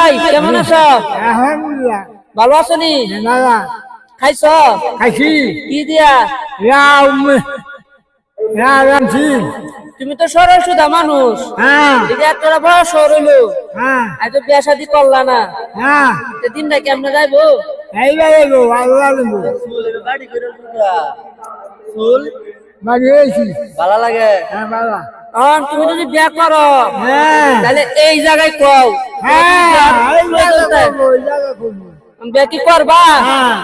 ভাই কেমন আছো? আলহামদুলিল্লাহ ভালো আছো নি? দাদা খাইছো? খাইছি কি দিয়া? রাম রামছি তুমি তো সরল সুদা মানুষ, হ্যাঁ এটা তোরা বয়স হইলো, হ্যাঁ আজ তো বিয়া শাদি করলা না, হ্যাঁ দিনটা কেমনে যাইবো? এইবার এলো আল্লাহ দেবো বাড়ি করে চুল বাড়ি হয়েছি ভালো লাগে। হ্যাঁ বাবা তুমি যদি বিয়া করো হ্যাঁ তাহলে এই জায়গায় কও হ্যাঁ এই জায়গা করবো এই জায়গা করবো বিয়া কি করবা? হ্যাঁ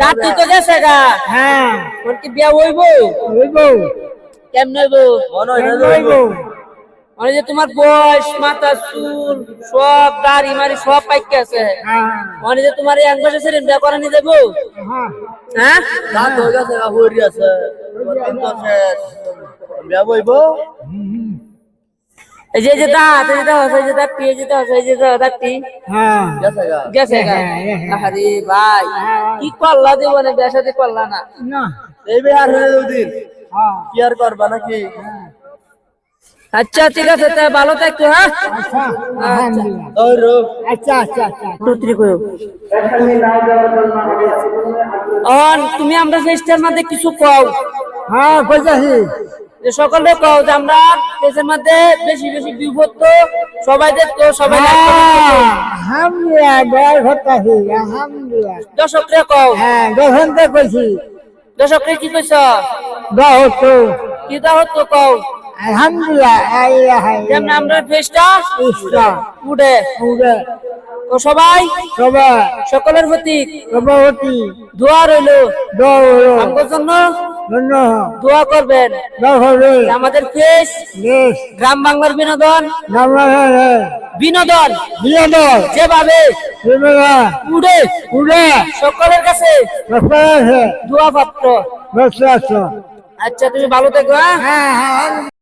দাঁতি তো গেছে গা, হ্যাঁ ওর কি বিয়া হইবো? হইবো কেমনে হইবো? হইবো মানে যে তোমার বয়স, মাথা, চুল সব দাড়ি মারি সব পাইকে আছে, হ্যাঁ মানে যে তোমার এই 1 বছর বিয়া করা নিয়ে যাবো? হ্যাঁ হ্যাঁ দাঁত হয়ে গেছে হরি আছে বিয়া বইবো এই যে দাঁত, এই যে দাঁত, এই যে দাঁত, এই যে দাঁত, এই যে দাঁতটি হ্যাঁ গেছে গা গেছে গা। আরে ভাই কি করলা জীবনে, বিয়া শাদি করলা না? না এই বিহার হয়ে দুদিন হ্যাঁ কি আর করবা নাকি? আচ্ছা ঠিক আছে, তা ভালো থাকতো। হ্যাঁ আচ্ছা আলহামদুলিল্লাহ ওই রো আচ্ছা আচ্ছা আচ্ছা টুত্রি করো। তুমি আমরা চেষ্টার মধ্যে কিছু কও, হ্যাঁ কইতাছি যে সকলে কও যে আমরা দেশের মধ্যে বেশি বেশি বিপদ তো সবাই দেখতো, সবাই আলহামদুলিল্লাহ দয়া করতাছি আলহামদুলিল্লাহ দর্শকরে কও। হ্যাঁ যখন তো কইছি দর্শকরে কি কইছ? দয়া হতো কি দা হতো কও, আলহামদুলিল্লাহ আল্লাহ যেমন আমরা ফেসটা ইসলাম উঠে উড়ে তো সবাই সবাই সকলের প্রতি সভাপতি দোয়া রইলো, দৌড় আমার জন্য ধন্য দোয়া করবেন। দৌড়ে আমাদের ফেস দেশ গ্রাম বাংলার বিনোদন নামে বিনোদন বিনোদন যেভাবে বিনোদন উড়ে উড়ে সকলের কাছে বসে আছে দোয়া পাত্র। বসে আছো আচ্ছা তুমি ভালো থেকো। হ্যাঁ হ্যাঁ হ্যাঁ